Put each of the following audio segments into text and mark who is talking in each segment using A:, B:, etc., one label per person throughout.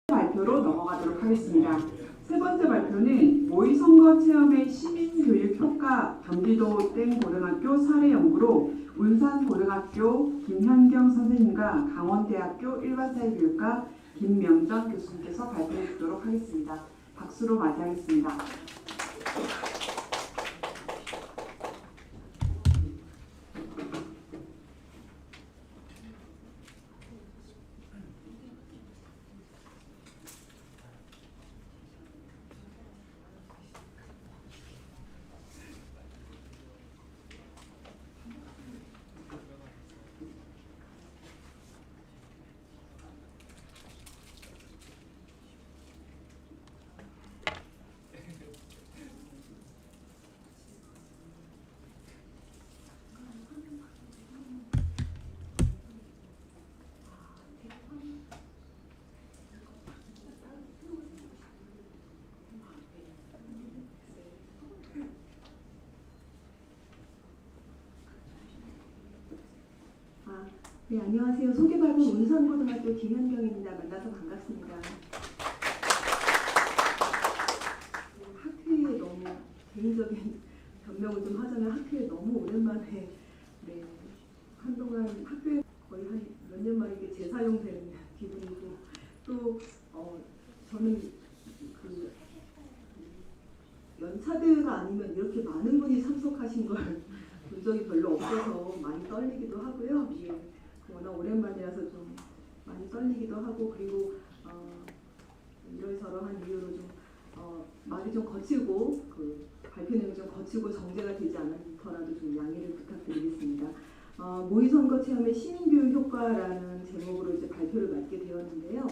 A: 발표로 넘어가도록 하겠습니다. 세 번째 발표는 모의선거 체험의 시민교육 효과 경기도 땡고등학교 사례 연구로 운산고등학교 김현경 선생님과 강원대학교 일반사회교육과 김명전 교수님께서 발표해 주도록 하겠습니다. 박수로 맞이하겠습니다.
B: 네, 안녕하세요. 소개받은 운산고등학교 김현경입니다. 만나서 반갑습니다. 학회에 너무 개인적인 변명을 좀 하자면 학회에 너무 오랜만에 한동안 학교에 거의 한 몇 년 만에 이렇게 재사용되는 기분이고 또 저는 그 연차대회가 아니면 이렇게 많은 분이 참석하신 걸 본 적이 별로 없어서 많이 떨리기도 하고요. 워낙 오랜만이라서 좀 많이 떨리기도 하고 그리고 이러저러한 이유로 좀 말이 좀 거칠고 그 발표 내용이 좀 거칠고 정제가 되지 않더라도 좀 양해를 부탁드리겠습니다. 모의선거 체험의 시민교육 효과라는 제목으로 이제 발표를 맡게 되었는데요.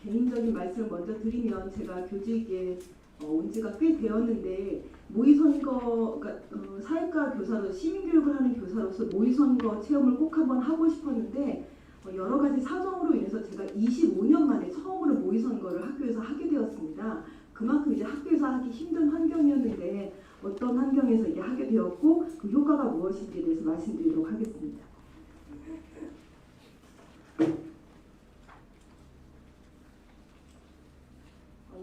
B: 개인적인 말씀을 먼저 드리면 제가 교직에 온 지가 꽤 되었는데 모의선거, 그러니까 사회과 교사로 시민교육을 하는 교사로서 모의선거 체험을 꼭 한번 하고 싶었는데 여러 가지 사정으로 인해서 제가 25년 만에 처음으로 모의선거를 학교에서 하게 되었습니다. 그만큼 이제 학교에서 하기 힘든 환경이었는데 어떤 환경에서 이게 하게 되었고 그 효과가 무엇인지에 대해서 말씀드리도록 하겠습니다.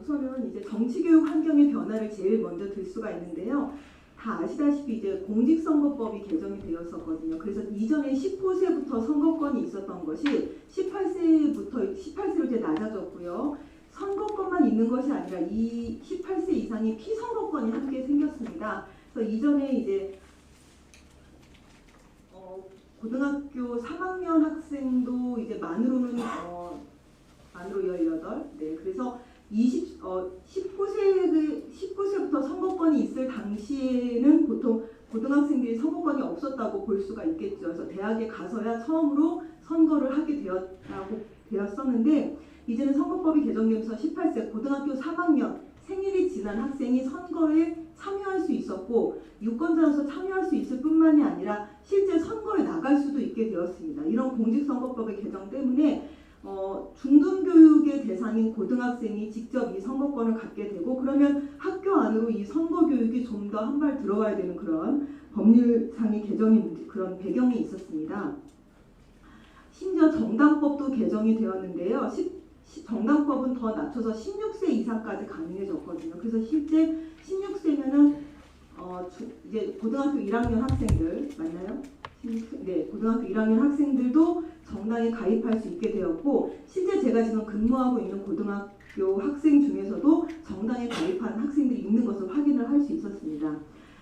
B: 우선은 이제 정치교육 환경의 변화를 제일 먼저 들 수가 있는데요. 다 아시다시피 이제 공직선거법이 개정이 되었었거든요. 그래서 이전에 19세부터 선거권이 있었던 것이 18세로 이제 낮아졌고요. 선거권만 있는 것이 아니라 이 18세 이상이 피선거권이 함께 생겼습니다. 그래서 이전에 이제 고등학교 3학년 학생도 이제 만으로는 만으로 18. 네, 그래서 19세부터 선거권이 있을 당시에는 보통 고등학생들이 선거권이 없었다고 볼 수가 있겠죠. 그래서 대학에 가서야 처음으로 선거를 하게 되었었는데 이제는 선거법이 개정되면서 18세 고등학교 3학년 생일이 지난 학생이 선거에 참여할 수 있었고 유권자로서 참여할 수 있을 뿐만이 아니라 실제 선거에 나갈 수도 있게 되었습니다. 이런 공직선거법의 개정 때문에 중등교육의 대상인 고등학생이 직접 이 선거권을 갖게 되고 그러면 학교 안으로 이 선거교육이 좀 더 한 발 들어가야 되는 그런 법률상의 개정이 그런 배경이 있었습니다. 심지어 정당법도 개정이 되었는데요. 정당법은 더 낮춰서 16세 이상까지 가능해졌거든요. 그래서 실제 16세면은 이제 고등학교 1학년 학생들 맞나요? 네, 고등학교 1학년 학생들도 정당에 가입할 수 있게 되었고 실제 제가 지금 근무하고 있는 고등학교 학생 중에서도 정당에 가입한 학생들이 있는 것을 확인을 할 수 있었습니다.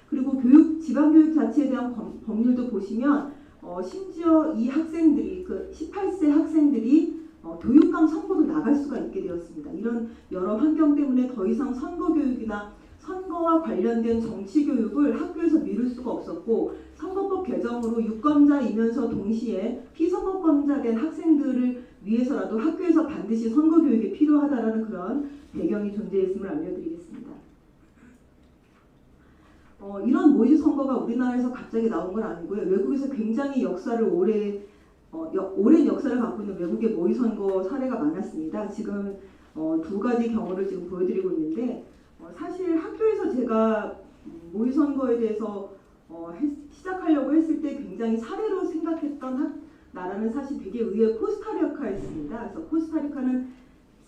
B: 그리고 지방교육 자체에 대한 법률도 보시면 심지어 이 학생들이 그 18세 학생들이 교육감 선거도 나갈 수가 있게 되었습니다. 이런 여러 환경 때문에 더 이상 선거교육이나 선거와 관련된 정치교육을 학교에서 미룰 수가 없었고 선거법 개정으로 유권자이면서 동시에 피선거권자 된 학생들을 위해서라도 학교에서 반드시 선거교육이 필요하다라는 그런 배경이 존재했음을 알려드리겠습니다. 이런 모의선거가 우리나라에서 갑자기 나온 건 아니고요. 외국에서 굉장히 역사를 오랜 역사를 갖고 있는 외국의 모의선거 사례가 많았습니다. 지금 두 가지 경우를 지금 보여드리고 있는데 사실 학교에서 제가 모의선거에 대해서 시작하려고 했을 때 굉장히 사례로 생각했던 나라는 사실 되게 의외의 코스타리카였습니다. 그래서 코스타리카는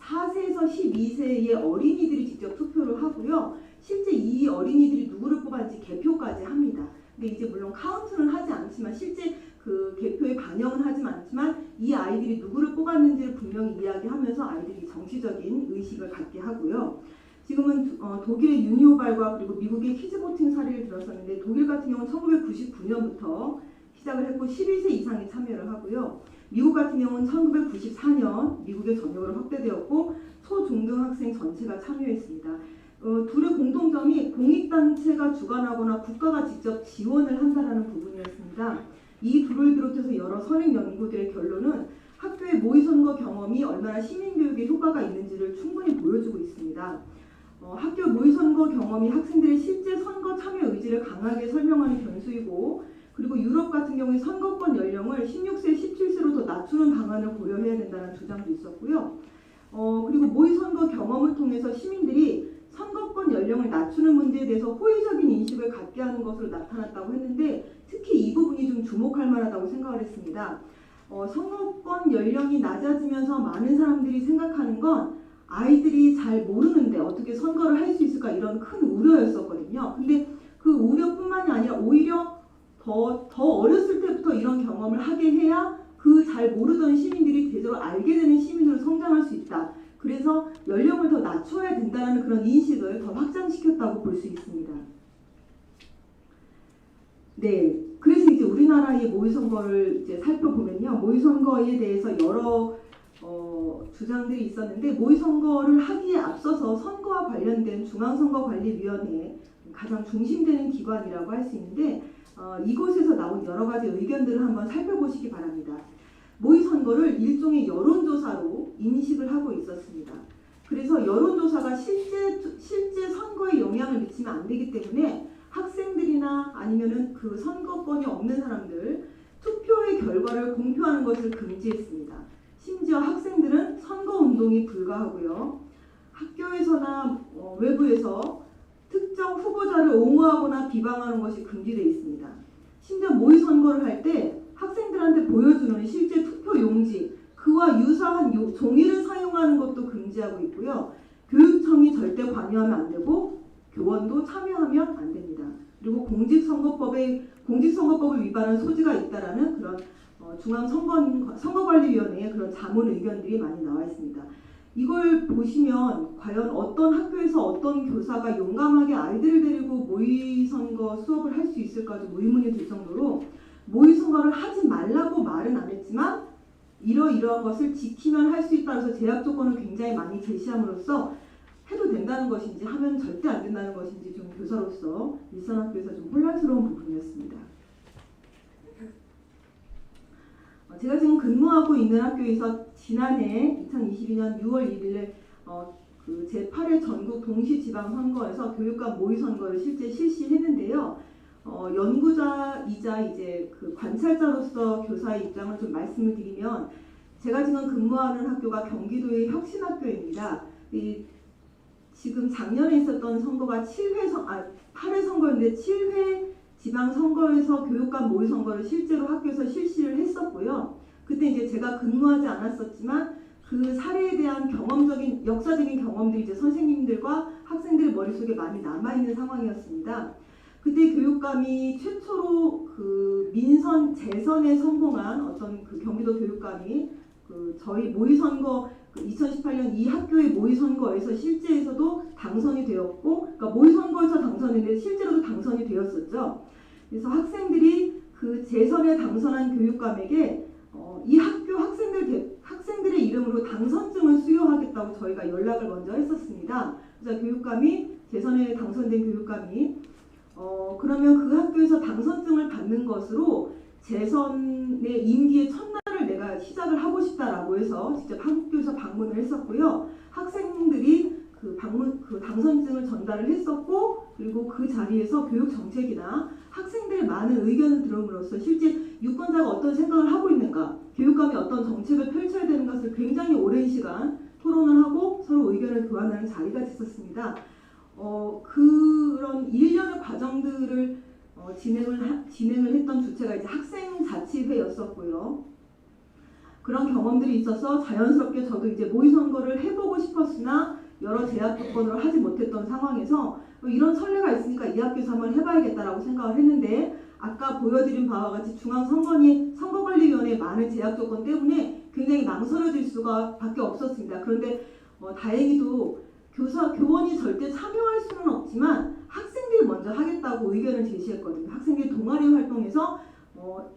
B: 4세에서 12세의 어린이들이 직접 투표를 하고요. 실제 이 어린이들이 누구를 뽑았는지 개표까지 합니다. 근데 이제 물론 카운트는 하지 않지만 실제 그 개표에 반영은 하지 않지만 이 아이들이 누구를 뽑았는지를 분명히 이야기하면서 아이들이 정치적인 의식을 갖게 하고요. 지금은 독일의 유니오발과 그리고 미국의 키즈보팅 사례를 들었었는데 독일 같은 경우는 1999년부터 시작을 했고 11세 이상이 참여를 하고요. 미국 같은 경우는 1994년 미국에 전역으로 확대되었고 초중등학생 전체가 참여했습니다. 둘의 공통점이 공익단체가 주관하거나 국가가 직접 지원을 한다는 부분이었습니다. 이 둘을 비롯해서 여러 선행 연구들의 결론은 학교의 모의선거 경험이 얼마나 시민교육에 효과가 있는지를 충분히 보여주고 있습니다. 학교 모의선거 경험이 학생들의 실제 선거 참여 의지를 강하게 설명하는 변수이고 그리고 유럽 같은 경우에 선거권 연령을 16세, 17세로 더 낮추는 방안을 고려해야 된다는 주장도 있었고요. 그리고 모의선거 경험을 통해서 시민들이 선거권 연령을 낮추는 문제에 대해서 호의적인 인식을 갖게 하는 것으로 나타났다고 했는데 특히 이 부분이 좀 주목할 만하다고 생각을 했습니다. 선거권 연령이 낮아지면서 많은 사람들이 생각하는 건 아이들이 잘 모르는데 어떻게 선거를 할 수 있을까 이런 큰 우려였었거든요. 근데 그 우려뿐만이 아니라 오히려 더 어렸을 때부터 이런 경험을 하게 해야 그 잘 모르던 시민들이 제대로 알게 되는 시민으로 성장할 수 있다. 그래서 연령을 더 낮춰야 된다는 그런 인식을 더 확장시켰다고 볼 수 있습니다. 네, 그래서 이제 우리나라의 모의선거를 이제 살펴보면요, 모의선거에 대해서 여러 주장들이 있었는데 모의선거를 하기에 앞서서 선거와 관련된 중앙선거관리위원회 가장 중심되는 기관이라고 할 수 있는데 이곳에서 나온 여러 가지 의견들을 한번 살펴보시기 바랍니다. 모의선거를 일종의 여론조사로 인식을 하고 있었습니다. 그래서 여론조사가 실제 선거에 영향을 미치면 안 되기 때문에 학생들이나 아니면은 그 선거권이 없는 사람들 투표의 결과를 공표하는 것을 금지했습니다. 심지어 학생들은 선거운동이 불가하고요. 학교에서나 외부에서 특정 후보자를 옹호하거나 비방하는 것이 금지되어 있습니다. 심지어 모의선거를 할 때 학생들한테 보여주는 실제 투표 용지, 그와 유사한 종이를 사용하는 것도 금지하고 있고요. 교육청이 절대 관여하면 안 되고 교원도 참여하면 안 됩니다. 그리고 공직선거법을 위반한 소지가 있다라는 그런 중앙선거관리위원회의 그런 자문 의견들이 많이 나와 있습니다. 이걸 보시면 과연 어떤 학교에서 어떤 교사가 용감하게 아이들을 데리고 모의선거 수업을 할 수 있을까 좀 의문이 들 정도로 모의선거를 하지 말라고 말은 안 했지만 이러이러한 것을 지키면 할 수 있다 해서 제약 조건을 굉장히 많이 제시함으로써 해도 된다는 것인지 하면 절대 안 된다는 것인지 좀 교사로서 일선학교에서 좀 혼란스러운 부분이었습니다. 제가 지금 근무하고 있는 학교에서 지난해 2022년 6월 1일에 그 제8회 전국 동시지방선거에서 교육감 모의선거를 실제 실시했는데요. 연구자이자 이제 그 관찰자로서 교사의 입장을 좀 말씀을 드리면 제가 지금 근무하는 학교가 경기도의 혁신학교입니다. 지금 작년에 있었던 선거가 8회 선거였는데 7회 지방선거에서 교육감 모의선거를 실제로 학교에서 실시를 했었고요. 그때 이제 제가 근무하지 않았었지만 그 사례에 대한 경험적인 역사적인 경험들이 이제 선생님들과 학생들의 머릿속에 많이 남아있는 상황이었습니다. 그때 교육감이 최초로 그 민선 재선에 성공한 어떤 그 경기도 교육감이 그 저희 모의선거 2018년 이 학교의 모의선거에서 실제에서도 당선이 되었고, 그러니까 모의선거에서 당선했는데 실제로도 당선이 되었었죠. 그래서 학생들이 그 재선에 당선한 교육감에게 이 학교 학생들의 이름으로 당선증을 수여하겠다고 저희가 연락을 먼저 했었습니다. 그래서 교육감이 재선에 당선된 교육감이 그러면 그 학교에서 당선증을 받는 것으로 재선의 임기의 첫날을 내가 시작을 하고 싶다라고 해서 직접 학교에서 방문을 했었고요. 학생들이 그 당선증을 전달을 했었고, 그리고 그 자리에서 교육 정책이나 학생들의 많은 의견을 들음으로써 실제 유권자가 어떤 생각을 하고 있는가, 교육감이 어떤 정책을 펼쳐야 되는 것을 굉장히 오랜 시간 토론을 하고 서로 의견을 교환하는 자리가 있었습니다. 그런 일련의 과정들을 진행을 했던 주체가 이제 학생자치회였었고요. 그런 경험들이 있어서 자연스럽게 저도 이제 모의선거를 해보고 싶었으나 여러 제약 조건으로 하지 못했던 상황에서 이런 선례가 있으니까 이 학교에서 한번 해봐야겠다라고 생각을 했는데 아까 보여드린 바와 같이 선거관리위원회의 많은 제약 조건 때문에 굉장히 망설여질 수가 밖에 없었습니다. 그런데 다행히도 교원이 절대 참여할 수는 없지만 학생들이 먼저 하겠다고 의견을 제시했거든요. 학생들이 동아리 활동에서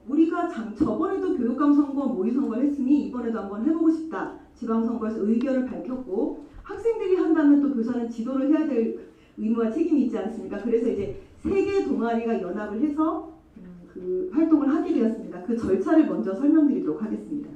B: 우리가 저번에도 교육감 선거 모의선거를 했으니 이번에도 한번 해보고 싶다. 지방선거에서 의견을 밝혔고 학생들이 한다면 또 교사는 지도를 해야 될 의무와 책임이 있지 않습니까? 그래서 이제 3개 동아리가 연합을 해서 그 활동을 하게 되었습니다. 그 절차를 먼저 설명드리도록 하겠습니다.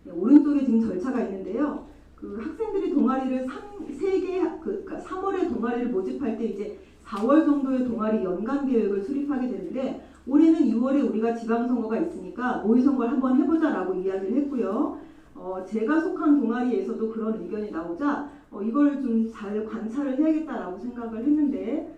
B: 네, 오른쪽에 지금 절차가 있는데요. 그 학생들이 동아리를 3개, 그러니까 3월에 동아리를 모집할 때 이제 4월 정도의 동아리 연간 계획을 수립하게 되는데 올해는 6월에 우리가 지방선거가 있으니까 모의선거를 한번 해보자라고 이야기를 했고요. 제가 속한 동아리에서도 그런 의견이 나오자 이걸 좀 잘 관찰을 해야겠다라고 생각을 했는데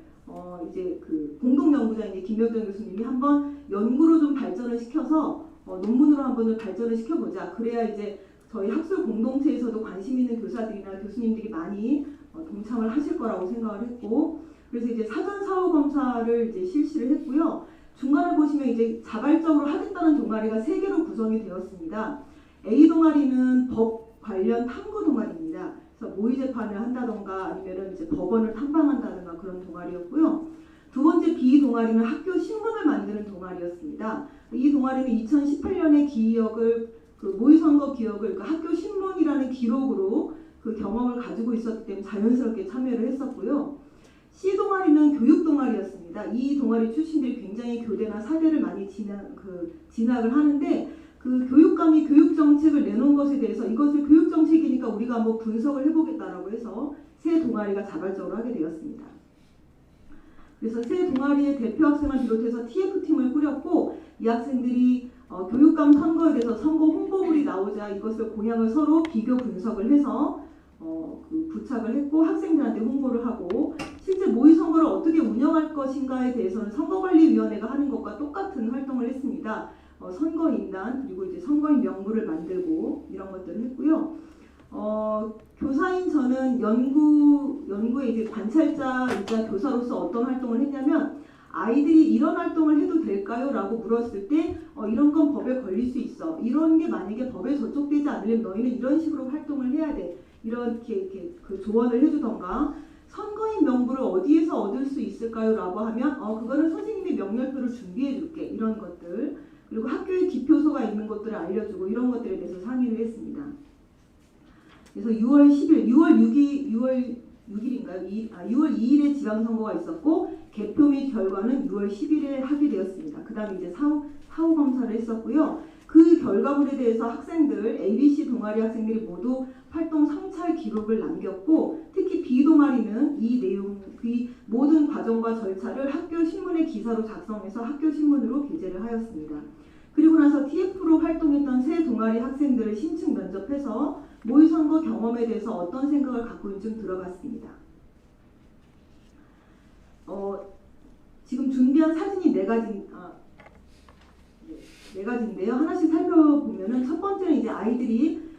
B: 이제 그 공동연구자인 김명정 교수님이 한번 연구로 좀 발전을 시켜서 논문으로 한번 좀 발전을 시켜보자. 그래야 이제 저희 학술 공동체에서도 관심 있는 교사들이나 교수님들이 많이 동참을 하실 거라고 생각을 했고 그래서 이제 사전 사후 검사를 이제 실시를 했고요. 중간에 보시면 이제 자발적으로 하겠다는 동아리가 3개로 구성이 되었습니다. A 동아리는 법 관련 탐구 동아리입니다. 그래서 모의 재판을 한다던가 아니면은 이제 법원을 탐방한다던가 그런 동아리였고요. 두 번째 B 동아리는 학교 신문을 만드는 동아리였습니다. 이 동아리는 2018년에 기억을 그 모의선거 기억을 그 학교 신문이라는 기록으로 그 경험을 가지고 있었기 때문에 자연스럽게 참여를 했었고요. C 동아리는 교육 동아리였습니다. 이 동아리 출신들이 굉장히 교대나 사대를 많이 진학을 하는데 그 교육감이 교육 정책을 내놓은 것에 대해서 이것을 교육 정책이니까 우리가 한번 분석을 해보겠다라고 해서 세 동아리가 자발적으로 하게 되었습니다. 그래서 세 동아리의 대표 학생을 비롯해서 TF팀을 꾸렸고 이 학생들이 교육감 선거에 대해서 선거 홍보글이 나오자 이것을 공약을 서로 비교 분석을 해서 부착을 했고 학생들한테 홍보를 하고 실제 모의선거를 어떻게 운영할 것인가에 대해서는 선거관리위원회가 하는 것과 똑같은 활동을 했습니다. 선거인단 그리고 이제 선거인 명부를 만들고 이런 것들을 했고요. 교사인 저는 연구의 이제 관찰자이자 교사로서 어떤 활동을 했냐면 아이들이 이런 활동을 해도 될까요? 라고 물었을 때 이런 건 법에 걸릴 수 있어. 이런 게 만약에 법에 저촉되지 않으려면 너희는 이런 식으로 활동을 해야 돼. 이렇게 그 조언을 해주던가 선거인 명부를 어디에서 얻을 수 있을까요? 라고 하면 그거는 선생님이 명렬표를 준비해 줄게. 이런 것들 그리고 학교에 기표소가 있는 것들을 알려주고 이런 것들에 대해서 상의를 했습니다. 그래서 6월 2일에 지방선거가 있었고 개표 및 결과는 6월 10일에 하게 되었습니다. 그 다음에 이제 사후 검사를 했었고요. 그 결과물에 대해서 학생들, ABC 동아리 학생들이 모두 활동 성찰 기록을 남겼고 특히 B 동아리는 이 모든 과정과 절차를 학교 신문의 기사로 작성해서 학교 신문으로 게재를 하였습니다. 그리고 나서 TF로 활동했던 세 동아리 학생들을 신층 면접해서 모의선거 경험에 대해서 어떤 생각을 갖고 있는지 좀 들어봤습니다. 지금 준비한 사진이 네 가지인데요. 하나씩 살펴보면은 첫 번째는 이제 아이들이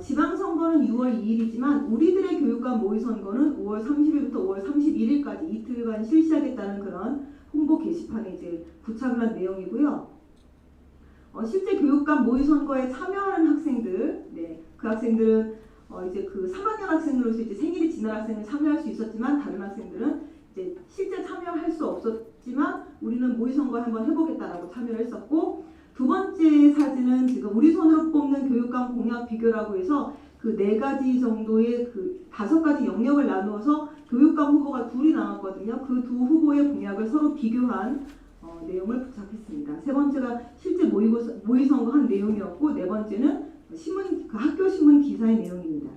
B: 지방선거는 6월 2일이지만 우리들의 교육감 모의선거는 5월 30일부터 5월 31일까지 이틀간 실시하겠다는 그런 홍보 게시판에 이제 부착을 한 내용이고요. 실제 교육감 모의선거에 참여하는 학생들, 그 학생들은 이제 그 3학년 학생으로서 이제 생일이 지난 학생은 참여할 수 있었지만 다른 학생들은 이제 실제 참여할 수 없었지만 우리는 모의선거 한번 해보겠다라고 참여를 했었고 두 번째 사진은 지금 우리 손으로 뽑는 교육감 공약 비교라고 해서 그 4가지 정도의 그 5가지 영역을 나누어서 교육감 후보가 둘이 나왔거든요. 그 두 후보의 공약을 서로 비교한 내용을 부착했습니다. 세 번째가 실제 모의선거 한 내용이었고 네 번째는 학교 신문 기사의 내용입니다.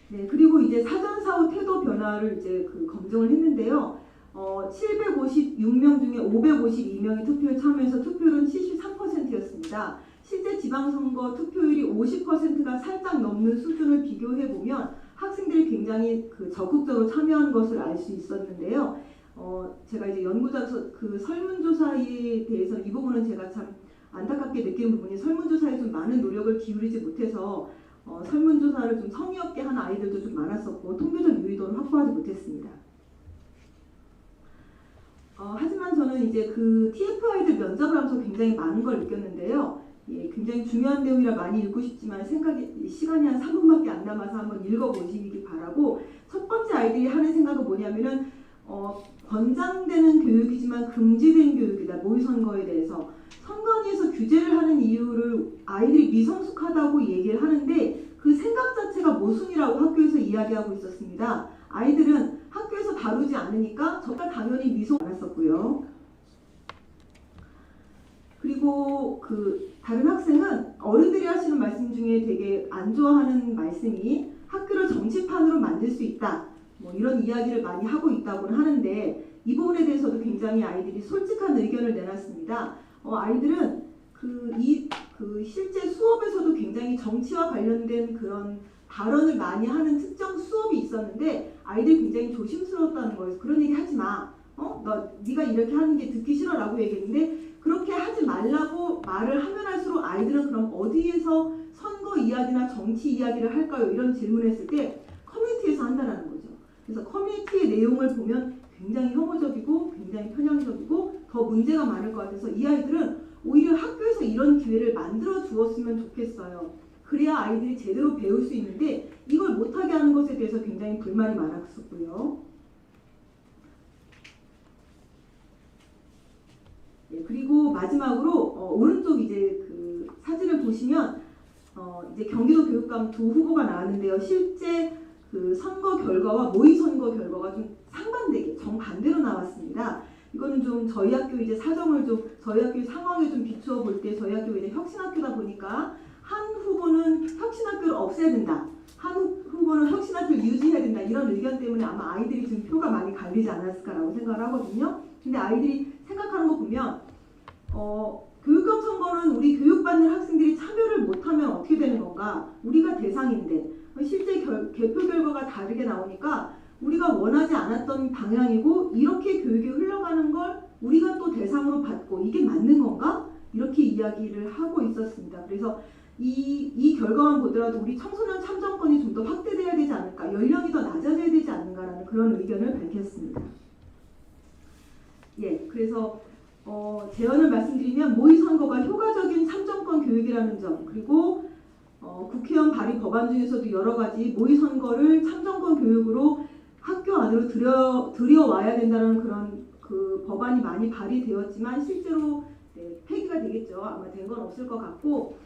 B: 네, 그리고 이제 사전 사후 태도 변화를 이제 검증을 했는데요. 756명 중에 552명이 투표에 참여해서 투표율은 73%였습니다. 실제 지방선거 투표율이 50%가 살짝 넘는 수준을 비교해 보면 학생들이 굉장히 적극적으로 참여한 것을 알 수 있었는데요. 제가 이제 연구자로서 그 설문조사에 대해서 이 부분은 제가 참 안타깝게 느끼는 부분이 설문조사에 좀 많은 노력을 기울이지 못해서 설문조사를 좀 성의 없게 한 아이들도 좀 많았었고 통계적 유의도를 확보하지 못했습니다. 하지만 저는 이제 그 TF 아이들 면접을 하면서 굉장히 많은 걸 느꼈는데요. 예, 굉장히 중요한 내용이라 많이 읽고 싶지만 시간이 한 3분밖에 안 남아서 한번 읽어보시기 바라고, 첫 번째 아이들이 하는 생각은 뭐냐면은 권장되는 교육이지만 금지된 교육이다. 모의선거에 대해서 선관위에서 규제를 하는 이유를 아이들이 미성숙하다고 얘기를 하는데 그 생각 자체가 모순이라고 학교에서 이야기하고 있었습니다. 아이들은 학교에서 다루지 않으니까 정말 당연히 미성 않았었고요. 그리고 그 다른 학생은 어른들이 하시는 말씀 중에 되게 안 좋아하는 말씀이 학교를 정치판으로 만들 수 있다. 뭐 이런 이야기를 많이 하고 있다고는 하는데 이 부분에 대해서도 굉장히 아이들이 솔직한 의견을 내놨습니다. 아이들은 실제 수업에서도 굉장히 정치와 관련된 그런 발언을 많이 하는 특정 수업이 있었는데 아이들이 굉장히 조심스러웠다는 거예요. 그런 얘기 하지 마. 네가 이렇게 하는 게 듣기 싫어라고 얘기했는데 그렇게 하지 말라고 말을 하면 할수록 아이들은 그럼 어디에서 선거 이야기나 정치 이야기를 할까요? 이런 질문을 했을 때 커뮤니티에서 한다는 거죠. 그래서 커뮤니티의 내용을 보면 굉장히 혐오적이고 굉장히 편향적이고 더 문제가 많을 것 같아서 이 아이들은 오히려 학교에서 이런 기회를 만들어 주었으면 좋겠어요. 그래야 아이들이 제대로 배울 수 있는데 이걸 못하게 하는 것에 대해서 굉장히 불만이 많았었고요. 예, 그리고 마지막으로 오른쪽 이제 그 사진을 보시면 이제 경기도 교육감 두 후보가 나왔는데요. 실제 그 선거 결과와 모의 선거 결과가 좀 상반되게 정반대로 나왔습니다. 이거는 좀 저희 학교 이제 사정을 좀 저희 학교 상황에 좀 비추어 볼 때 저희 학교 이제 혁신학교다 보니까 한 후보는 혁신학교를 없애야 된다. 한 후보는 혁신학교를 유지해야 된다. 이런 의견 때문에 아마 아이들이 지금 표가 많이 갈리지 않았을까라고 생각을 하거든요. 근데 아이들이 생각하는 거 보면 교육감 선거는 우리 교육받는 학생들이 참여를 못하면 어떻게 되는 건가? 우리가 대상인데 실제 개표 결과가 다르게 나오니까 우리가 원하지 않았던 방향이고 이렇게 교육이 흘러가는 걸 우리가 또 대상으로 받고 이게 맞는 건가? 이렇게 이야기를 하고 있었습니다. 그래서 이 결과만 보더라도 우리 청소년 참정권이 좀 더 확대돼야 되지 않을까, 연령이 더 낮아져야 되지 않는가라는 그런 의견을 밝혔습니다. 예, 그래서 제언을 말씀드리면 모의 선거가 효과적인 참정권 교육이라는 점, 그리고 국회의원 발의 법안 중에서도 여러 가지 모의 선거를 참정권 교육으로 학교 안으로 들여와야 된다는 그런 그 법안이 많이 발의되었지만 실제로 폐기가 되겠죠. 아마 된 건 없을 것 같고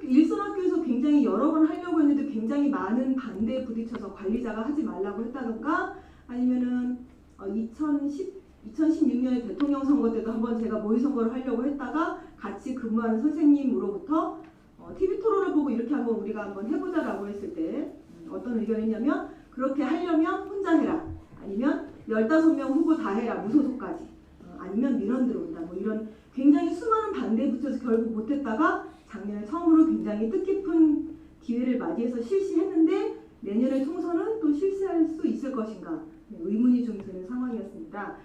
B: 일선 학교에서 굉장히 여러 번 하려고 했는데 굉장히 많은 반대에 부딪혀서 관리자가 하지 말라고 했다던가 아니면은 2016년에 대통령 선거 때도 한번 제가 모의 선거를 하려고 했다가 같이 근무하는 선생님으로부터 TV 토론을 보고 이렇게 한번 우리가 한번 해보자라고 했을 때 어떤 의견이냐면 그렇게 하려면 혼자 해라, 아니면 15명 후보 다 해라, 무소속까지, 아니면 민원 들어온다, 뭐 이런 굉장히 수많은 반대에 붙여서 결국 못했다가 작년에 처음으로 굉장히 뜻깊은 기회를 맞이해서 실시했는데 내년에 총선은 또 실시할 수 있을 것인가 의문이 좀 드는 상황이었습니다.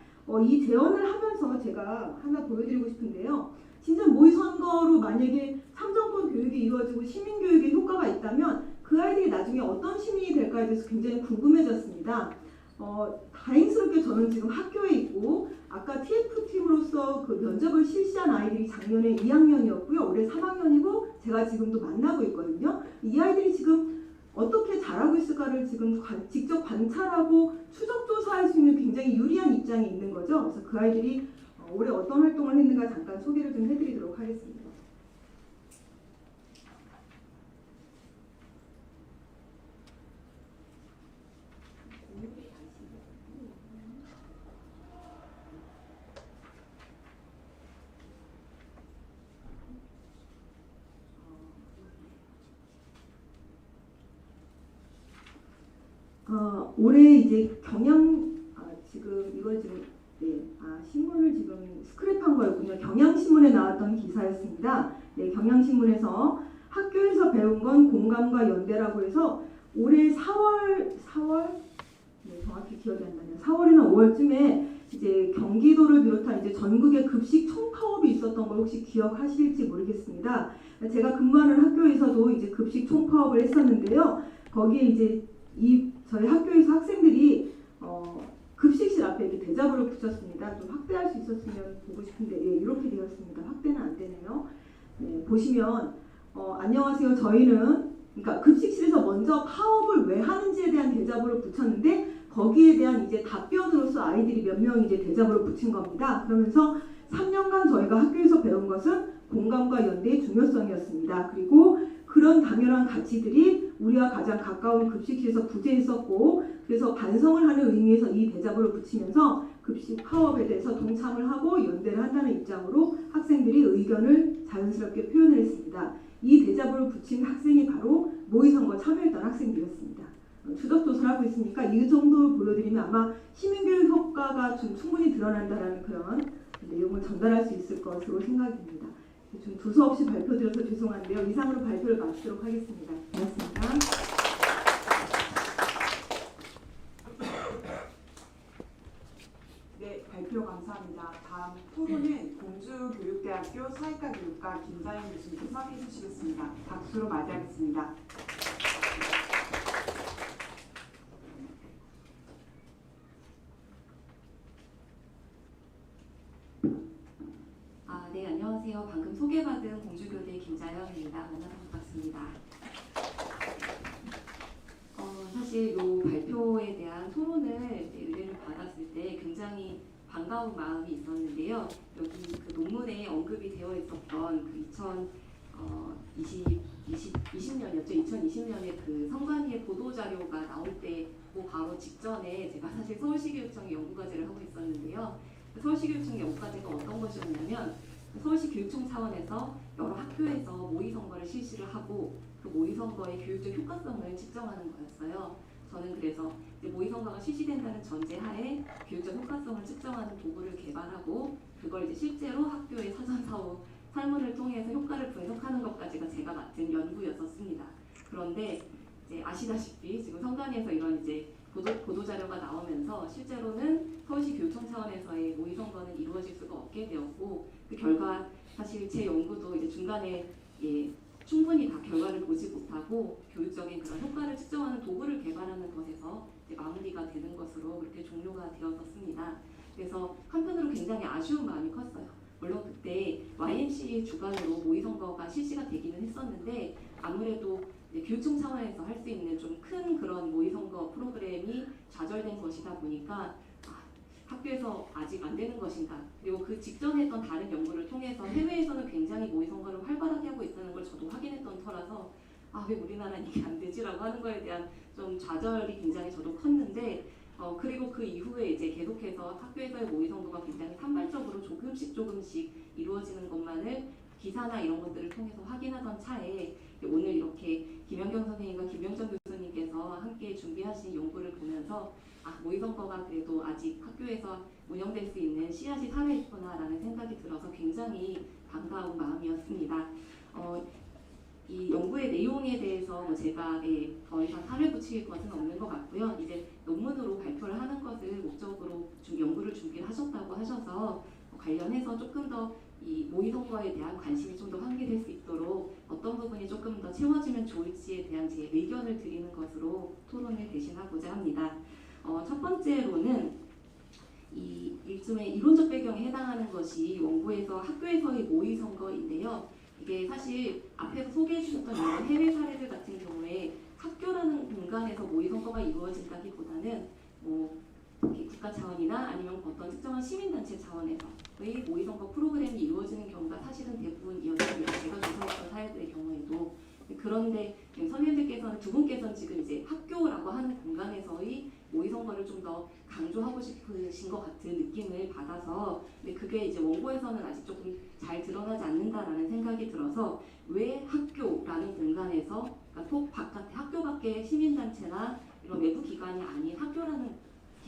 B: 이 제언을 하면서 제가 하나 보여드리고 싶은데요. 진짜 모의 선거로 만약에 참정권 교육이 이루어지고 시민 교육에 효과가 있다면 그 아이들이 나중에 어떤 시민이 될까에 대해서 굉장히 궁금해졌습니다. 다행스럽게 저는 지금 학교에 있고 아까 TF팀으로서 그 면접을 실시한 아이들이 작년에 2학년이었고요. 올해 3학년이고 제가 지금도 만나고 있거든요. 이 아이들이 지금 어떻게 잘하고 있을까를 지금 직접 관찰하고 추적조사할 수 있는 굉장히 유리한 입장에 있는 거죠. 그래서 그 아이들이 올해 어떤 활동을 했는가 잠깐 소개를 좀 해드리도록 하겠습니다. 올해 이제 지금 이걸 지금 신문을 지금 스크랩한 거였군요. 경향신문에 나왔던 기사였습니다. 네, 경향신문에서 학교에서 배운 건 공감과 연대라고 해서 올해 4월 정확히 기억이 안 나네요. 4월이나 5월쯤에 이제 경기도를 비롯한 이제 전국에 급식 총파업이 있었던 걸 혹시 기억하실지 모르겠습니다. 제가 근무하는 학교에서도 이제 급식 총파업을 했었는데요. 거기에 이제 저희 학교에서 학생들이 급식실 앞에 이렇게 대자보를 붙였습니다. 좀 확대할 수 있었으면 보고 싶은데 예, 이렇게 되었습니다. 확대는 안 되네요. 네, 보시면 안녕하세요. 저희는 그러니까 급식실에서 먼저 파업을 왜 하는지에 대한 대자보를 붙였는데 거기에 대한 이제 답변으로서 아이들이 몇 명이 이제 대자보를 붙인 겁니다. 그러면서 3년간 저희가 학교에서 배운 것은 공감과 연대의 중요성이었습니다. 그리고 그런 당연한 가치들이 우리와 가장 가까운 급식실에서 부재했었고 그래서 반성을 하는 의미에서 이 대자보를 붙이면서 급식 파업에 대해서 동참을 하고 연대를 한다는 입장으로 학생들이 의견을 자연스럽게 표현을 했습니다. 이 대자보를 붙인 학생이 바로 모의선거 참여했던 학생들이었습니다. 추적조사를 하고 있으니까 이 정도 보여드리면 아마 시민교육 효과가 좀 충분히 드러난다는 그런 내용을 전달할 수 있을 것으로 생각됩니다. 좀 두서없이 발표드려서 죄송한데요. 이상으로 발표를 마치도록 하겠습니다. 고맙습니다.
A: 네, 발표 감사합니다. 다음 토론은 공주교육대학교 사회과교육과 김자연 교수님께서 해주시겠습니다. 박수로 맞이하겠습니다.
C: 네, 안녕하세요. 방금 소개받은 공주교대 김자연입니다. 만나서 반갑습니다. 사실 이 발표에 대한 토론을 의뢰를 받았을 때 굉장히 반가운 마음이 있었는데요. 여기 그 논문에 언급이 되어 있었던 그 2020년이었죠. 2020년에 그 성관위의 보도 자료가 나올 때 바로 직전에 제가 사실 서울시교육청에 연구과제를 하고 있었는데요. 서울시교육청 연구과제가 어떤 것이었냐면 서울시 교육청 차원에서 여러 학교에서 모의선거를 실시를 하고 그 모의선거의 교육적 효과성을 측정하는 거였어요. 저는 그래서 이제 모의선거가 실시된다는 전제하에 교육적 효과성을 측정하는 도구를 개발하고 그걸 이제 실제로 학교의 사전사후 설문을 통해서 효과를 분석하는 것까지가 제가 맡은 연구였었습니다. 그런데 이제 아시다시피 지금 성관위에서 이런 이제 보도 자료가 나오면서 실제로는 서울시 교육청 차원에서의 모의선거는 이루어질 수가 없게 되었고 그 결과 사실 제 연구도 이제 중간에 충분히 다 결과를 보지 못하고 교육적인 그런 효과를 측정하는 도구를 개발하는 것에서 이제 마무리가 되는 것으로 그렇게 종료가 되었었습니다. 그래서 한편으로 굉장히 아쉬운 마음이 컸어요. 물론 그때 YMC 주관으로 모의선거가 실시가 되기는 했었는데 아무래도 교육청 차원에서 할 수 있는 좀 큰 그런 모의선거 프로그램이 좌절된 것이다 보니까 학교에서 아직 안 되는 것인가 그리고 그 직전에 했던 다른 연구를 통해서 해외에서는 굉장히 모의선거를 활발하게 하고 있다는 걸 저도 확인했던 터라서 왜 우리나라는 이게 안 되지라고 하는 거에 대한 좀 좌절이 굉장히 저도 컸는데 그리고 그 이후에 이제 계속해서 학교에서의 모의선거가 굉장히 산발적으로 조금씩 이루어지는 것만을 기사나 이런 것들을 통해서 확인하던 차에 오늘 이렇게 김연경 선생님과 김영정 교수님께서 함께 준비하신 연구를 보면서 모의선거가 그래도 아직 학교에서 운영될 수 있는 씨앗이 살아있구나라는 생각이 들어서 굉장히 반가운 마음이었습니다. 이 연구의 내용에 대해서 제가 더 이상 살을 붙일 것은 없는 것 같고요. 이제 논문으로 발표를 하는 것을 목적으로 연구를 준비를 하셨다고 하셔서 관련해서 조금 더 이 모의선거에 대한 관심이 좀 더 환기될 수 있도록 어떤 부분이 조금 더 채워지면 좋을지에 대한 제 의견을 드리는 것으로 토론을 대신하고자 합니다. 첫 번째로는 이 일종의 이론적 배경에 해당하는 것이 원고에서 학교에서의 모의선거인데요. 이게 사실 앞에서 소개해 주셨던 이런 해외 사례들 같은 경우에 학교라는 공간에서 모의선거가 이루어진다기보다는 국가 차원이나 아니면 어떤 특정한 시민단체 차원에서의 모의선거 프로그램이 이루어지는 경우가 사실은 대부분이었습니다. 제가 조사했던 사례들의 경우에도. 그런데 선생님들께서는 두 분께서는 지금 이제 학교라고 하는 공간에서의 모의선거를 좀 더 강조하고 싶으신 것 같은 느낌을 받아서 근데 그게 이제 원고에서는 아직 조금 잘 드러나지 않는다라는 생각이 들어서 왜 학교라는 공간에서 그러니까 바깥에 학교 밖의 시민단체나 이런 외부 기관이 아닌 학교라는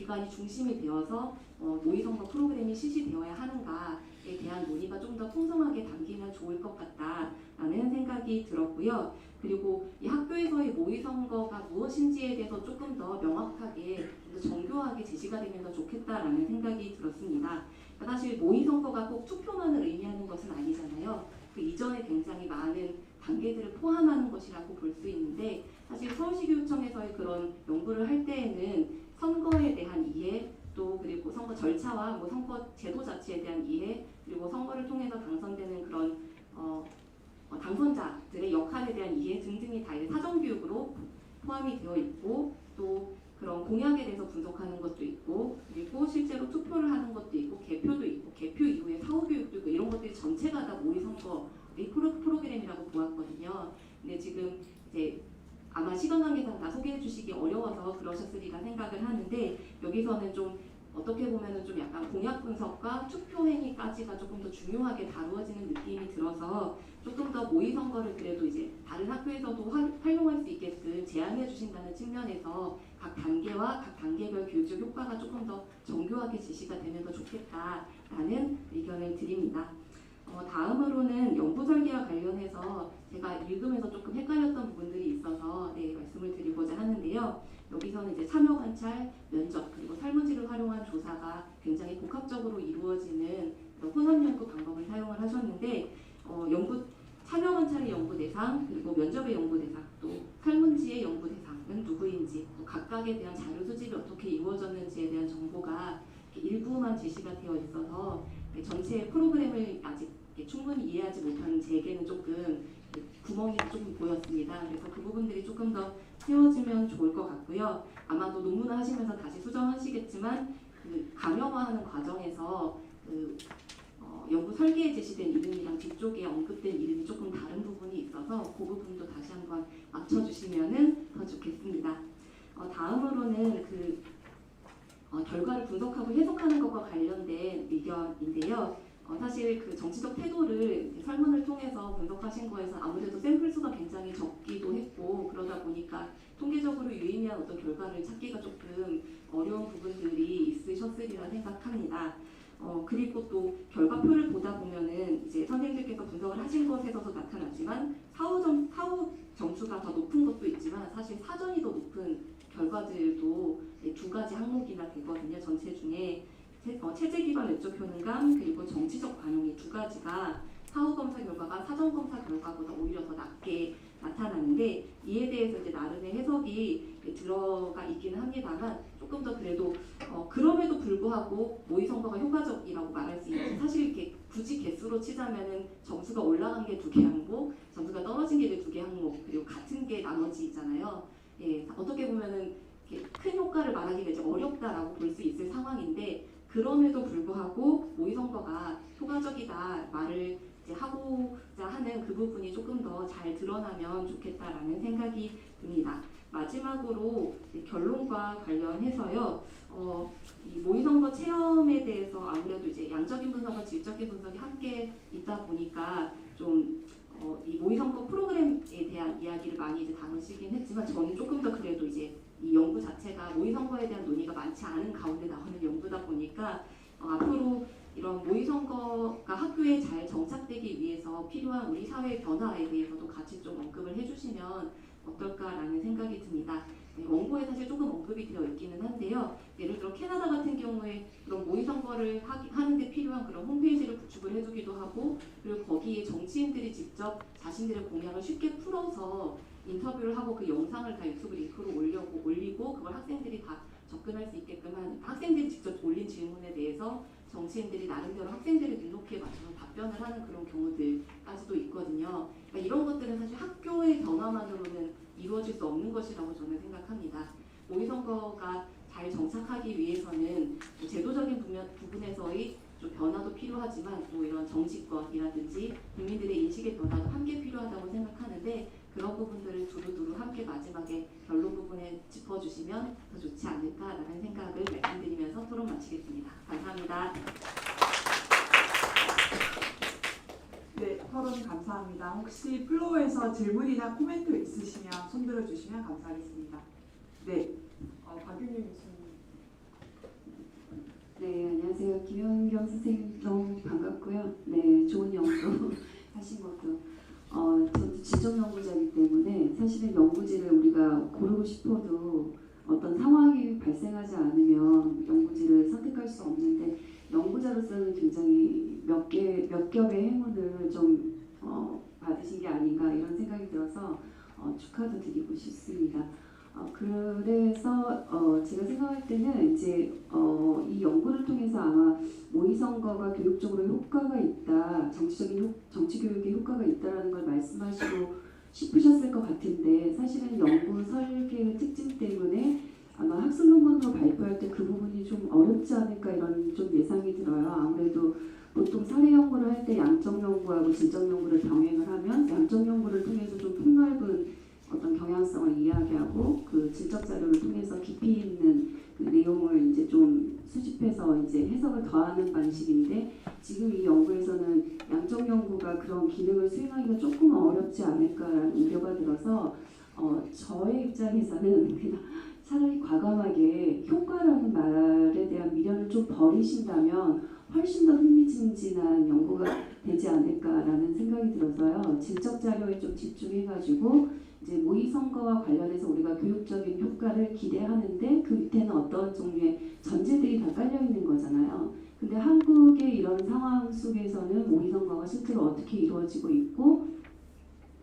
C: 기관이 중심이 되어서 모의선거 프로그램이 실시되어야 하는가에 대한 논의가 좀 더 풍성하게 담기면 좋을 것 같다라는 생각이 들었고요. 그리고 이 학교에서의 모의선거가 무엇인지에 대해서 조금 더 명확하게, 좀 더 정교하게 제시가 되면 더 좋겠다라는 생각이 들었습니다. 그러니까 사실 모의선거가 꼭 투표만을 의미하는 것은 아니잖아요. 그 이전에 굉장히 많은 단계들을 포함하는 것이라고 볼 수 있는데, 사실 서울시교육청에서의 그런 연구를 할 때에는 선거에 대한 이해, 또 그리고 선거 절차와 뭐 선거 제도 자체에 대한 이해, 그리고 선거를 통해서 당선되는 그런 당선자들의 역할에 대한 이해 등등이 다 이제 사전교육으로 포함이 되어 있고, 또 그런 공약에 대해서 분석하는 것도 있고, 그리고 실제로 투표를 하는 것도 있고, 개표도 있고, 개표 이후에 사후교육도 있고, 이런 것들이 전체가 다 모의선거의 프로그램이라고 보았거든요. 근데 지금 이제 아마 시간 관계상 다 소개해 주시기 어려워서 그러셨으리라 생각을 하는데, 여기서는 좀 어떻게 보면은 좀 약간 공약 분석과 투표 행위까지가 조금 더 중요하게 다루어지는 느낌이 들어서 조금 더 모의선거를 그래도 이제 다른 학교에서도 활용할 수 있게끔 제안해 주신다는 측면에서 각 단계와 각 단계별 교육 효과가 조금 더 정교하게 제시가 되면 더 좋겠다라는 의견을 드립니다. 다음으로는 연구 설계와 관련해서 제가 읽으면서 조금 헷갈렸던 부분들이 있어서 말씀을 드리고자 하는데요. 여기서는 이제 참여 관찰, 면접, 그리고 설문지를 활용한 조사가 굉장히 복합적으로 이루어지는 혼합 연구 방법을 사용을 하셨는데, 참여 관찰의 연구 대상, 그리고 면접의 연구 대상, 또 설문지의 연구 대상은 누구인지, 또 각각에 대한 자료 수집이 어떻게 이루어졌는지에 대한 정보가 일부만 제시가 되어 있어서 전체 프로그램을 아직 충분히 이해하지 못하는 제게는 조금 구멍이 조금 보였습니다. 그래서 그 부분들이 조금 더 채워지면 좋을 것 같고요. 아마도 논문을 하시면서 다시 수정하시겠지만 그 강형화하는 과정에서 연구 설계에 제시된 이름이랑 뒤쪽에 언급된 이름이 조금 다른 부분이 있어서 그 부분도 다시 한번 맞춰주시면은 더 좋겠습니다. 다음으로는 결과를 분석하고 해석하는 것과 관련된 의견인데요. 사실 그 정치적 태도를 설문을 통해서 분석하신 거에서 아무래도 샘플 수가 굉장히 적기도 했고, 그러다 보니까 통계적으로 유의미한 어떤 결과를 찾기가 조금 어려운 부분들이 있으셨으리라 생각합니다. 그리고 또 결과표를 보다 보면은 이제 선생님들께서 분석을 하신 것에서도 나타나지만 사후 점수가 더 높은 것도 있지만 사실 사전이 더 높은 결과들도 두 가지 항목이나 되거든요. 전체 중에 체제기반 외적 효능감, 그리고 정치적 반영이 두 가지가 사후 검사 결과가 사전 검사 결과보다 오히려 더 낮게 나타나는데, 이에 대해서 이제 나름의 해석이 들어가 있기는 합니다만 조금 더 그래도 그럼에도 불구하고 모의선거가 효과적이라고 말할 수 있는지, 사실 이렇게 굳이 개수로 치자면은 점수가 올라간 게 2개 항목, 점수가 떨어진 게 2개 항목, 그리고 같은 게 나머지 있잖아요. 어떻게 보면은 큰 효과를 말하기가 이제 어렵다라고 볼 수 있을 상황인데, 그럼에도 불구하고 모의선거가 효과적이다 말을 이제 하고자 하는 그 부분이 조금 더 잘 드러나면 좋겠다라는 생각이 듭니다. 마지막으로 결론과 관련해서요. 이 모의선거 체험에 대해서 아무래도 이제 양적인 분석과 질적인 분석이 함께 있다 보니까 좀 이 모의선거 프로그램에 대한 이야기를 많이 이제 다루시긴 했지만, 저는 조금 더 그래도 이제 이 연구 자체가 모의선거에 대한 논의가 많지 않은 가운데 나오는 연구다 보니까 앞으로 이런 모의선거가 학교에 잘 정착되기 위해서 필요한 우리 사회의 변화에 대해서도 같이 좀 언급을 해주시면 어떨까라는 생각이 듭니다. 원고에 사실 조금 언급이 되어 있기는 한데요. 예를 들어 캐나다 같은 경우에 그런 모의선거를 하는데 필요한 그런 홈페이지를 구축을 해두기도 하고, 그리고 거기에 정치인들이 직접 자신들의 공약을 쉽게 풀어서 인터뷰를 하고 그 영상을 다 유튜브 링크로 올리고 그걸 학생들이 다 접근할 수 있게끔 하는, 학생들이 직접 올린 질문에 대해서 정치인들이 나름대로 학생들의 눈높이에 맞춰서 답변을 하는 그런 경우들까지도 있거든요. 그러니까 이런 것들은 사실 학교의 변화만으로는 이루어질 수 없는 것이라고 저는 생각합니다. 모의선거가 잘 정착하기 위해서는 제도적인 부분에서의 좀 변화도 필요하지만 또 이런 정치권이라든지 국민들의 인식의 변화도 함께 필요하다고 생각하는데, 그런 부분들을 두루두루 함께 마지막에 결론 부분에 짚어주시면 더 좋지 않을까라는 생각을 말씀드리면서 토론 마치겠습니다. 감사합니다.
A: 네, 토론 감사합니다. 혹시 플로어에서 질문이나 코멘트 있으시면 손 들어주시면 감사하겠습니다. 네, 박윤희 교수님.
D: 안녕하세요. 김연경 선생님 너무 반갑고요. 네, 좋은 연구 하신 것도 저도 지적 연구자이기 때문에 사실은 연구지를 우리가 고르고 싶어도 어떤 상황이 발생하지 않으면 연구지를 선택할 수 없는데 연구자로서는 굉장히 몇 겹의 행운을 좀 받으신 게 아닌가 이런 생각이 들어서 축하도 드리고 싶습니다. 그래서 제가 생각할 때는 이제 이 연구를 통해서 아마 모의선거가 교육적으로 효과가 있다, 정치 교육에 효과가 있다라는 걸 말씀하시고 싶으셨을 것 같은데 사실은 연구 설계의 특징 때문에 아마 학술 논문으로 발표할 때 그 부분이 좀 어렵지 않을까 이런 좀 예상이 들어요. 아무래도 보통 사회 연구를 할 때 양적 연구하고 질적 연구를 병행을 하면 양적 연구를 통해서 좀 폭넓은 어떤 경향성을 이야기하고 그 질적 자료를 통해서 깊이 있는 그 내용을 이제 좀 수집해서 이제 해석을 더하는 방식인데 지금 이 연구에서는 양적 연구가 그런 기능을 수행하기가 조금 어렵지 않을까라는 우려가 들어서 저의 입장에서는 그냥 차라리 과감하게 효과라는 말에 대한 미련을 좀 버리신다면 훨씬 더 흥미진진한 연구가 되지 않을까라는 생각이 들어서요. 질적 자료에 좀 집중해가지고 이제 모의선거와 관련해서 우리가 교육적인 효과를 기대하는데 그 밑에는 어떤 종류의 전제들이 다 깔려 있는 거잖아요. 근데 한국의 이런 상황 속에서는 모의선거가 실제로 어떻게 이루어지고 있고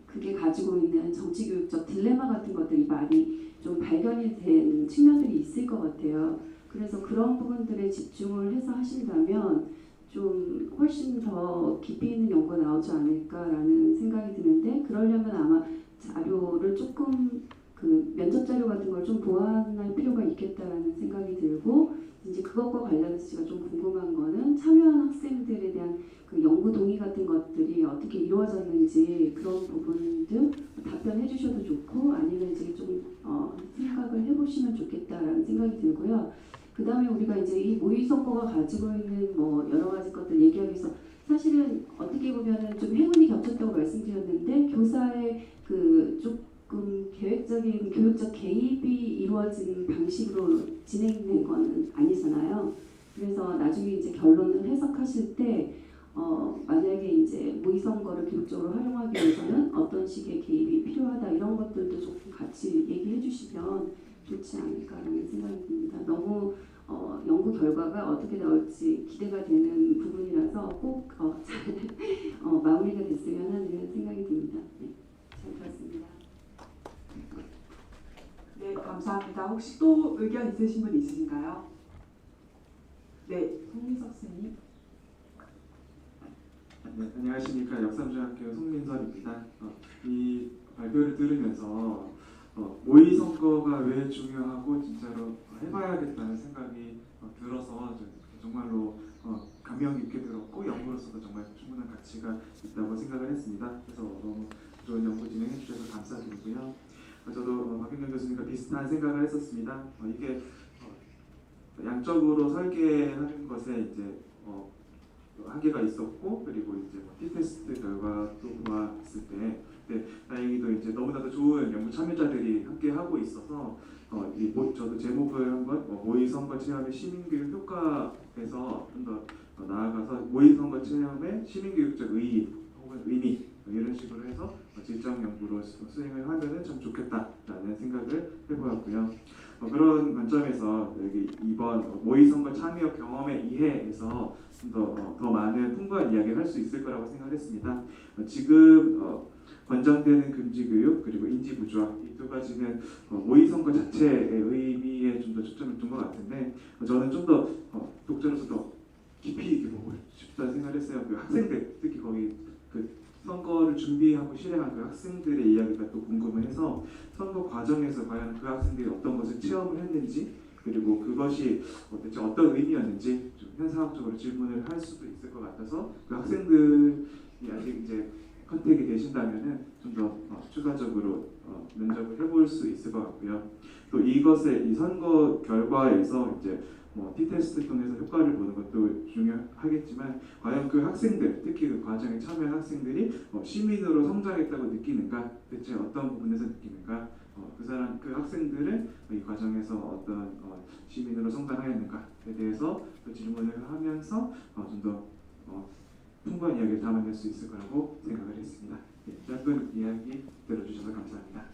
D: 그게 가지고 있는 정치교육적 딜레마 같은 것들이 많이 좀 발견이 된 측면들이 있을 것 같아요. 그래서 그런 부분들에 집중을 해서 하신다면 좀 훨씬 더 깊이 있는 연구가 나오지 않을까라는 생각이 드는데 그러려면 아마 자료를 조금 그 면접 자료 같은 걸 좀 보완할 필요가 있겠다라는 생각이 들고 이제 그것과 관련해서 제가 좀 궁금한 거는 참여한 학생들에 대한 그 연구 동의 같은 것들이 어떻게 이루어졌는지 그런 부분들 답변해 주셔도 좋고 아니면 이제 좀 생각을 해보시면 좋겠다라는 생각이 들고요. 그 다음에 우리가 이제 이 모의선거가 가지고 있는 뭐 여러 가지 것들 얘기하기 위해서 사실은 어떻게 보면은 좀 행운이 겹쳤다고 말씀드렸는데 교사의 그 조금 계획적인 교육적 개입이 이루어진 방식으로 진행된 건 아니잖아요. 그래서 나중에 이제 결론을 해석하실 때 만약에 이제 모의선거를 교육적으로 활용하기 위해서는 어떤 식의 개입이 필요하다 이런 것들도 조금 같이 얘기해 주시면 좋지 않을까라는 생각이 듭니다. 너무 연구 결과가 어떻게 나올지 기대가 되는 부분이라서 꼭 잘 마무리가 됐으면 하는 생각이 듭니다. 네, 잘 들었습니다.
A: 네, 감사합니다. 혹시 또 의견 있으신 분 있으신가요? 네, 송민석 선생님.
E: 네, 안녕하십니까. 역삼중학교 송민설입니다. 이 발표를 들으면서 모의선거가 왜 중요하고 진짜로 해봐야겠다는 생각이 들어서 정말로 감명 깊게 들었고 연구로서도 정말 충분한 가치가 있다고 생각을 했습니다. 그래서 너무 좋은 연구 진행해 주셔서 감사드리고요. 저도 박윤경 교수님과 비슷한 생각을 했었습니다. 이게 양적으로 설계하는 것에 이제 한계가 있었고 그리고 이제 T-테스트 결과도 보았을 때 다행히도 이제 너무나도 좋은 연구 참여자들이 함께 하고 있어서 저도 제목을 한번 모의선거 체험의 시민교육 효과에서 좀 더 나아가서 모의선거 체험의 시민교육적 의의 혹은 의미 이런 식으로 해서 질적 연구로 수행을 하면은 참 좋겠다라는 생각을 해보았고요. 그런 관점에서 여기 이번 모의선거 참여 경험의 이해에서 좀 더 많은 풍부한 이야기를 할 수 있을 거라고 생각했습니다. 지금 권장되는 금지교육 그리고 인지부조화 이 두 가지는 모의선거 자체의 의미에 좀 더 초점을 둔 것 같은데 저는 좀 더 독자로서 더 깊이 있게 보고 싶다는 생각을 했어요. 그 학생들 특히 거기 그 선거를 준비하고 실행한 그 학생들의 이야기가 또 궁금해서 선거 과정에서 과연 그 학생들이 어떤 것을 체험을 했는지 그리고 그것이 대체 어떤 의미였는지 좀 현상학적으로 질문을 할 수도 있을 것 같아서 그 학생들이 아직 이제 컨택이 되신다면은 좀 더 추가적으로 면접을 해볼 수 있을 것 같고요. 또 이것의 이 선거 결과에서 이제 T-테스트 통해서 효과를 보는 것도 중요하겠지만 과연 그 학생들, 특히 그 과정에 참여한 학생들이 시민으로 성장했다고 느끼는가, 대체 어떤 부분에서 느끼는가, 그 학생들은 이 과정에서 어떤 시민으로 성장하였는가에 대해서 또 질문을 하면서 좀 더 풍부한 이야기를 담아낼 수 있을 거라고 생각을 했습니다. 네, 짧은 이야기 들어주셔서 감사합니다.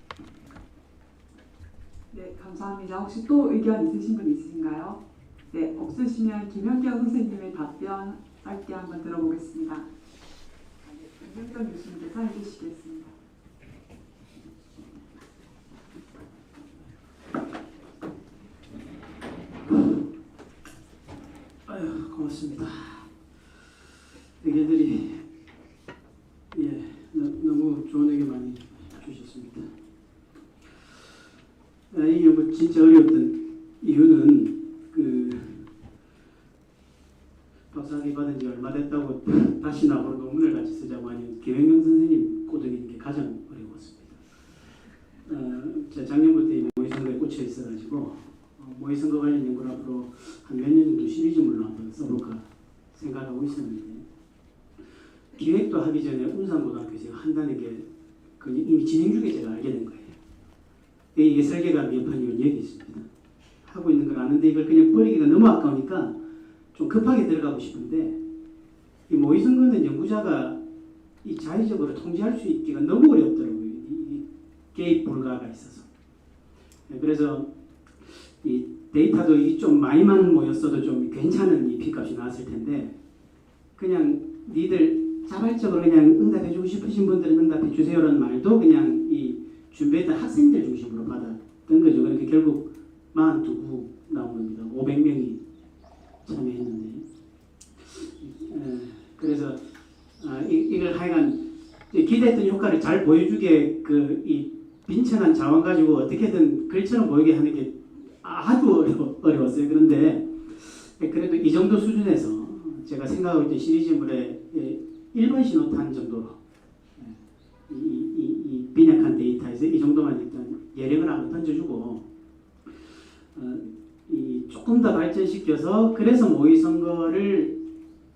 A: 네, 감사합니다. 혹시 또 의견 있으신 분 있으신가요? 네, 없으시면 김현경 선생님의 답변 짧게 한번 들어보겠습니다. 네, 김현경 교수님께서 해주시겠습니다.
F: 아유, 고맙습니다. 의견들이 너무 좋은 의견 많이 주셨습니다. 이 연구 진짜 어려웠던 이유는 박사학위 받은 지 얼마 됐다고 다시 나보고 논문을 같이 쓰자고 하니 김현경 선생님 꼬드기는 게 가장 어려웠습니다. 제가 작년부터 이 모의선거에 꽂혀 있어가지고 모의선거 관련 연구를 앞으로 한 몇 년 정도 시리즈물로 한번 써볼까 생각하고 있었는데 기획도 하기 전에 운산고등학교에서 한다는 게 이미 진행 중에 제가 알게 된 거예요. 이게 설계가 미흡한 이유는 여기 있습니다. 하고 있는 걸 아는데 이걸 그냥 버리기가 너무 아까우니까 좀 급하게 들어가고 싶은데 이 모의선거는 연구자가 이 자의적으로 통제할 수 있기가 너무 어렵더라고요. 이 개입 불가가 있어서. 그래서 이 데이터도 좀 많이만 모였어도 좀 괜찮은 이 P값이 나왔을 텐데 그냥 니들 자발적으로 그냥 응답해주고 싶으신 분들은 응답해 주세요라는 말도 그냥 이 준비했던 학생들 중심으로 받았던 거죠. 그러니까 결국 42구 나온 겁니다. 500명이 참여했는데 그래서 이걸 하여간 기대했던 효과를 잘 보여주게 이 빈천한 자원 가지고 어떻게든 글처럼 보이게 하는 게 아주 어려웠어요. 그런데 그래도 이 정도 수준에서 제가 생각할 때 시리즈물에 1번 신호탄 정도로 이 빈약한 데이터에서 이 정도만 일단 예력을 한번 던져주고 이 조금 더 발전시켜서 그래서 모의선거를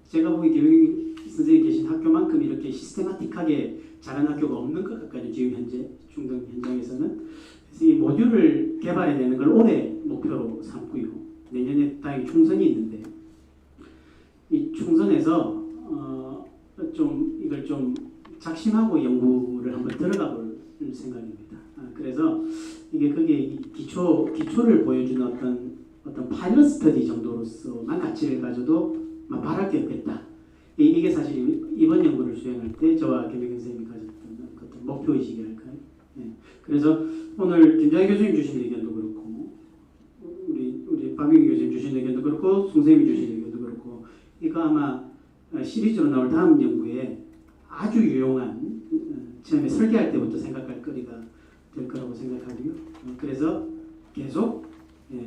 F: 제가 보기 교육 선생님 계신 학교만큼 이렇게 시스테마틱하게 잘한 학교가 없는 것 같거든요. 지금 현재 중등 현장에서는. 그래서 이 모듈을 개발해내는 걸 올해 목표로 삼고요. 내년에 다행히 총선이 있는데 이 총선에서 이걸 좀 작심하고 연구를 한번 들어가 볼 생각입니다. 그래서 이게 그게 기초를 보여주는 어떤 파일럿 스터디 정도로서만 가치를 가져도 바랄 게 없겠다. 이게 사실 이번 연구를 수행할 때 저와 김혜경 선생님이 가졌던 어떤 목표의식이랄까요. 그래서 오늘 김장희 교수님 주신 의견도 그렇고 우리 박민기 교수님 주신 의견도 그렇고 송쌤이 주신 의견도 그렇고 이거 아마 시리즈로 나올 다음 연구에 아주 유용한 처음에 설계할 때부터 생각할 거리가 될 거라고 생각하고요. 그래서 계속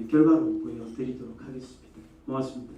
F: 결과로 보여드리도록 하겠습니다. 고맙습니다.